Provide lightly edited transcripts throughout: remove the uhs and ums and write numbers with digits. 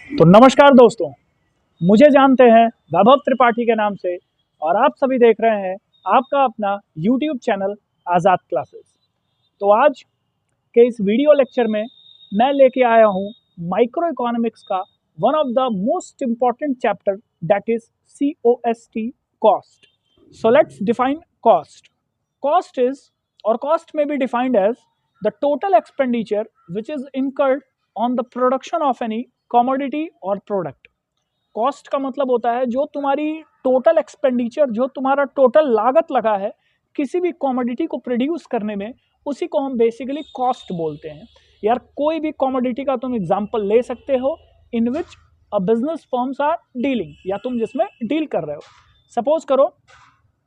तो नमस्कार दोस्तों, मुझे जानते हैं वैभव त्रिपाठी के नाम से और आप सभी देख रहे हैं आपका अपना YouTube चैनल आज़ाद क्लासेस। तो आज के इस वीडियो लेक्चर में मैं लेके आया हूँ माइक्रो इकोनॉमिक्स का one of the most important chapter that is COST, cost. So let's define cost. Cost is और cost may be defined as the total expenditure which is incurred on the production of any commodity और product. Cost का मतलब होता है जो तुम्हारी total expenditure, जो तुम्हारा टोटल लागत लगा है किसी भी कमोडिटी को प्रोड्यूस करने में, उसी को हम बेसिकली कॉस्ट बोलते हैं। यार कोई भी कमोडिटी का तुम एग्जांपल ले सकते हो in which a business firms are dealing, या तुम जिसमें डील कर रहे हो। सपोज करो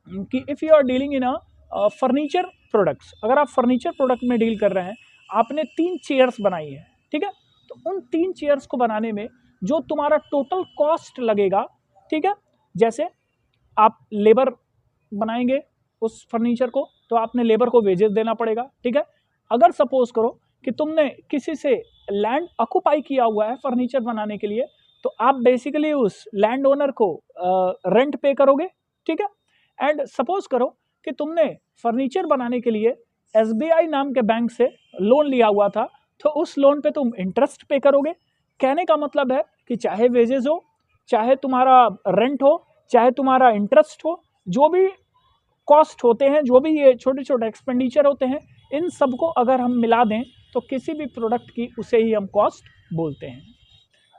कि if you are dealing in a furniture products, अगर आप फर्नीचर प्रोडक्ट में डील कर रहे हैं, आपने 3 चेयर्स बनाई है, ठीक है। तो उन 3 चेयर्स को बनाने में जो तुम्हारा टोटल कॉस्ट लगेगा, ठीक है, जैसे आप लेबर बनाएंगे उस फर्नीचर को तो आपने लेबर को वेजेस देना पड़ेगा, ठीक है। अगर सपोज करो कि तुमने किसी से लैंड ऑक्युपाई किया हुआ है फर्नीचर बनाने के लिए, तो आप बेसिकली उस लैंड ओनर को रेंट पे करोगे, ठीक है। एंड सपोज करो कि तुमने फर्नीचर बनाने के लिए SBI नाम के बैंक से लोन लिया हुआ था, तो उस लोन पे तुम इंटरेस्ट पे करोगे। कहने का मतलब है कि चाहे वेजेस हो, चाहे तुम्हारा रेंट हो, चाहे तुम्हारा इंटरेस्ट हो, जो भी कॉस्ट होते हैं, जो भी ये छोटे छोटे एक्सपेंडिचर होते हैं, इन सबको अगर हम मिला दें तो किसी भी प्रोडक्ट की उसे ही हम कॉस्ट बोलते हैं।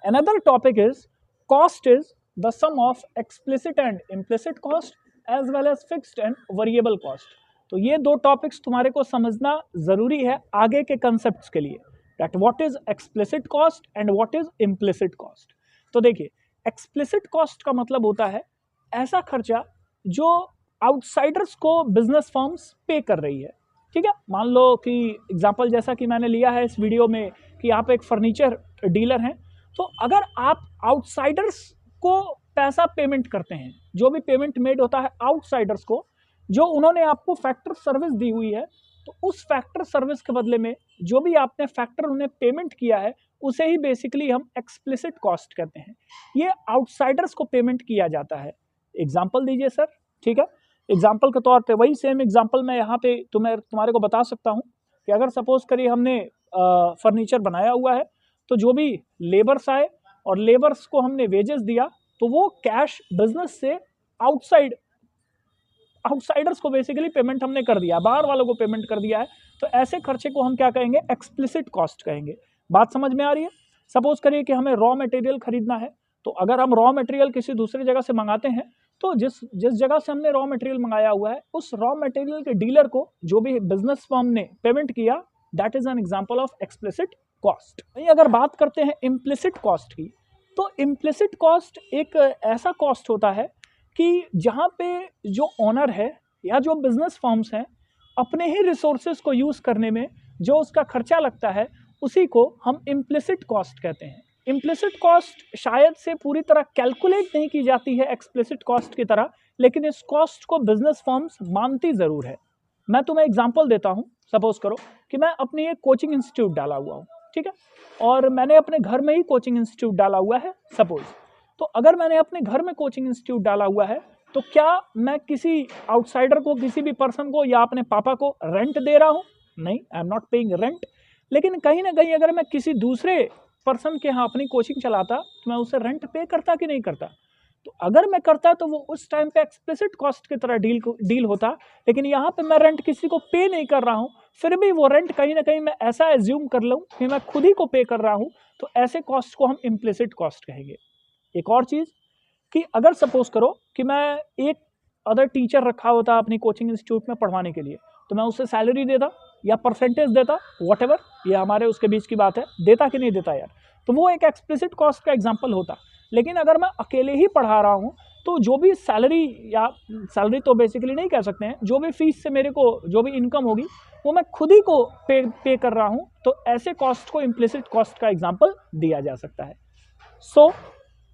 Another topic is cost is the sum of explicit and implicit cost as well as fixed and variable cost. तो ये 2 टॉपिक्स तुम्हारे को समझना ज़रूरी है आगे के कंसेप्ट्स के लिए, that what is explicit cost and what is implicit cost. तो देखिए, एक्सप्लिसिट कॉस्ट का मतलब होता है ऐसा खर्चा जो आउटसाइडर्स को बिजनेस फर्म्स पे कर रही है, ठीक है। मान लो कि एग्जांपल जैसा कि मैंने लिया है इस वीडियो में कि आप एक फर्नीचर डीलर हैं, तो अगर आप आउटसाइडर्स को पैसा पेमेंट करते हैं, जो भी पेमेंट मेड होता है आउटसाइडर्स को, जो उन्होंने आपको फैक्टर सर्विस दी हुई है, तो उस फैक्टर सर्विस के बदले में जो भी आपने फैक्टर उन्हें पेमेंट किया है, उसे ही बेसिकली हम एक्सप्लिसिट कॉस्ट कहते हैं। ये आउटसाइडर्स को पेमेंट किया जाता है। एग्जाम्पल दीजिए सर, ठीक है। एग्जाम्पल के तौर पे वही सेम एग्जाम्पल मैं यहाँ पे तुम्हारे को बता सकता हूँ कि अगर सपोज करिए हमने फर्नीचर बनाया हुआ है, तो जो भी लेबर्स आए और लेबर्स को हमने वेजेस दिया, तो वो कैश बिजनेस से आउटसाइडर्स को बेसिकली पेमेंट हमने कर दिया, बाहर वालों को पेमेंट कर दिया है। तो ऐसे खर्चे को हम क्या कहेंगे? एक्सप्लिसिट कॉस्ट कहेंगे। बात समझ में आ रही है? सपोज करिए कि हमें रॉ मटेरियल खरीदना है, तो अगर हम रॉ मटेरियल किसी दूसरी जगह से मंगाते हैं, तो जिस जिस जगह से हमने रॉ मटेरियल मंगाया हुआ है, उस रॉ मटेरियल के डीलर को जो भी बिजनेस फर्म ने पेमेंट किया, that is an example of explicit cost. अगर बात करते हैं इम्प्लिसिट कॉस्ट की, तो इम्प्लिसिट कॉस्ट एक ऐसा कॉस्ट होता है कि जहाँ पे जो ओनर है या जो बिजनेस फर्म्स हैं, अपने ही रिसोर्सेज को यूज़ करने में जो उसका खर्चा लगता है, उसी को हम इम्प्लिसिट कॉस्ट कहते हैं। इम्प्लिसिट कॉस्ट शायद से पूरी तरह कैलकुलेट नहीं की जाती है एक्सप्लिसिट कॉस्ट की तरह, लेकिन इस कॉस्ट को बिजनेस फर्म्स मानती ज़रूर है। मैं तुम्हें एग्जांपल देता हूँ। सपोज करो कि मैं अपनी एक कोचिंग इंस्टीट्यूट डाला हुआ हूँ, ठीक है, और मैंने अपने घर में ही कोचिंग इंस्टीट्यूट डाला हुआ है सपोज। तो अगर मैंने अपने घर में कोचिंग इंस्टीट्यूट डाला हुआ है, तो क्या मैं किसी आउटसाइडर को, किसी भी पर्सन को या अपने पापा को रेंट दे रहा हूँ? नहीं, I am not paying rent. लेकिन कहीं ना कहीं अगर मैं किसी दूसरे पर्सन के यहाँ अपनी कोचिंग चलाता, तो मैं उसे रेंट पे करता कि नहीं करता? तो अगर मैं करता तो वो उस टाइम पे एक्सप्लिसिट कॉस्ट की तरह डील होता। लेकिन यहाँ पे मैं रेंट किसी को पे नहीं कर रहा हूँ, फिर भी वो रेंट कहीं ना कहीं मैं ऐसा एज्यूम कर लूँ कि मैं खुद ही को पे कर रहा हूँ, तो ऐसे कॉस्ट को हम इम्प्लिसिट कॉस्ट कहेंगे। एक और चीज़ कि अगर सपोज करो कि मैं एक अदर टीचर रखा होता अपनी कोचिंग इंस्टीट्यूट में पढ़वाने के लिए, तो मैं उसे सैलरी देता या परसेंटेज देता, व्हाटएवर, ये हमारे उसके बीच की बात है, देता कि नहीं देता यार, तो वो एक एक्सप्लिसिट कॉस्ट का एग्जांपल होता। लेकिन अगर मैं अकेले ही पढ़ा रहा हूँ, तो जो भी सैलरी, या सैलरी तो बेसिकली नहीं कह सकते हैं, जो भी फीस से मेरे को जो भी इनकम होगी, वो मैं खुद ही को पे कर रहा हूँ, तो ऐसे कॉस्ट को इम्प्लिसिट कॉस्ट का एग्जाम्पल दिया जा सकता है। सो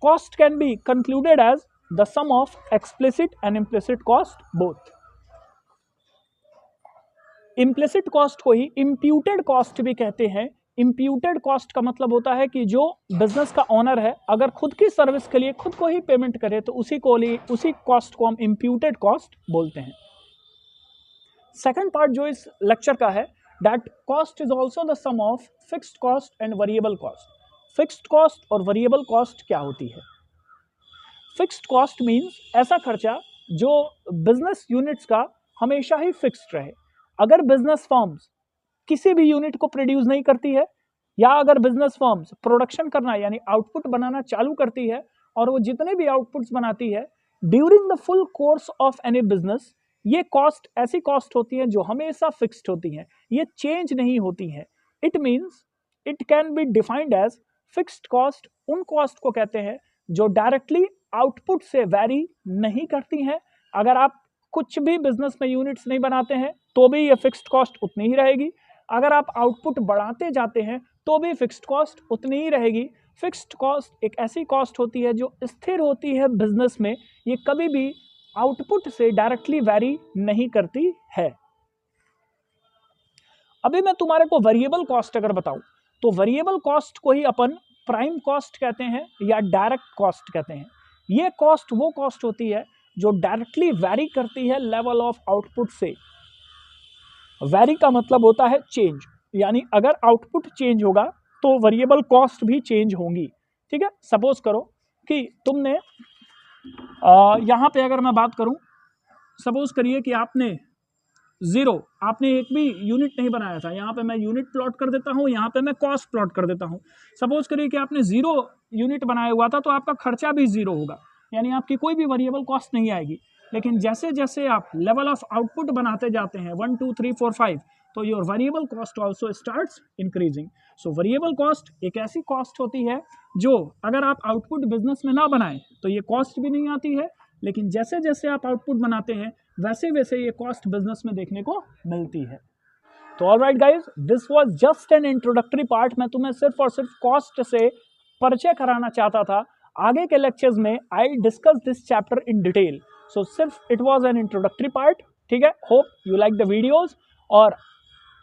cost can be concluded as the sum of explicit and implicit cost both. implicit cost को ही imputed cost भी कहते हैं, इम्प्यूटेड कॉस्ट का मतलब होता है कि जो बिजनेस का ओनर है अगर खुद की सर्विस के लिए खुद को ही पेमेंट करे तो उसी कॉस्ट को हम इम्प्यूटेड कॉस्ट बोलते हैं। सेकंड पार्ट जो इस लेक्चर का है, that cost is also the sum of fixed cost and variable cost. Fixed cost और वेरिएबल कॉस्ट क्या होती है? फिक्स्ड कॉस्ट मीन्स ऐसा खर्चा जो बिजनेस यूनिट्स का हमेशा ही फिक्स्ड रहे। अगर बिजनेस फर्म्स किसी भी यूनिट को प्रोड्यूस नहीं करती है या अगर बिजनेस फर्म्स प्रोडक्शन करना यानी आउटपुट बनाना चालू करती है और वो जितने भी आउटपुट्स बनाती है during the full course of any business, ये कॉस्ट ऐसी कॉस्ट होती है जो हमेशा फिक्स्ड होती हैं, ये चेंज नहीं होती हैं। It means it can be defined as fixed cost उन कॉस्ट को कहते हैं जो डायरेक्टली आउटपुट से वैरी नहीं करती हैं। अगर आप कुछ भी बिजनेस में यूनिट्स नहीं बनाते हैं तो भी ये फिक्स्ड कॉस्ट उतनी ही रहेगी, अगर आप आउटपुट बढ़ाते जाते हैं तो भी फिक्स्ड कॉस्ट उतनी ही रहेगी। फिक्स्ड कॉस्ट एक ऐसी कॉस्ट होती है जो स्थिर होती है बिजनेस में, ये कभी भी आउटपुट से डायरेक्टली वैरी नहीं करती है। अभी मैं तुम्हारे को वेरिएबल कॉस्ट अगर बताऊं तो वेरिएबल कॉस्ट को ही अपन प्राइम कॉस्ट कहते हैं या डायरेक्ट कॉस्ट कहते हैं। ये कॉस्ट वो कॉस्ट होती है जो डायरेक्टली वैरी करती है लेवल ऑफ आउटपुट से। वैरी का मतलब होता है चेंज, यानी अगर आउटपुट चेंज होगा तो वेरिएबल कॉस्ट भी चेंज होंगी। ठीक है, सपोज करो कि तुमने यहाँ पे अगर मैं बात करूँ, सपोज करिए कि आपने एक भी यूनिट नहीं बनाया था। यहाँ पे मैं यूनिट प्लॉट कर देता हूँ, यहाँ पे मैं कॉस्ट प्लॉट कर देता हूँ। सपोज करिए कि आपने 0 यूनिट बनाया हुआ था तो आपका खर्चा भी 0 होगा, यानी आपकी कोई भी वेरिएबल कॉस्ट नहीं आएगी। लेकिन जैसे जैसे आप लेवल ऑफ आउटपुट बनाते जाते हैं 1 2 3 4 5 तो your variable cost also starts increasing. So variable cost एक ऐसी कॉस्ट होती है जो अगर आप आउटपुट बिजनेस में ना बनाएं तो ये कॉस्ट भी नहीं आती है, लेकिन जैसे जैसे आप आउटपुट बनाते हैं वैसे वैसे ये कॉस्ट बिजनेस में देखने को मिलती है। तो alright guys, this was just an introductory part. मैं तुम्हें सिर्फ और सिर्फ कॉस्ट से परिचय कराना चाहता था। आगे के लेक्चर्स में I discuss this chapter in detail, so सिर्फ it was an introductory part. ठीक है, hope you like the videos और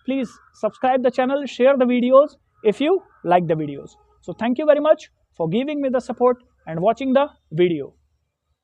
please subscribe the channel, share the videos if you like the videos. So thank you very much for giving me the support and watching the video.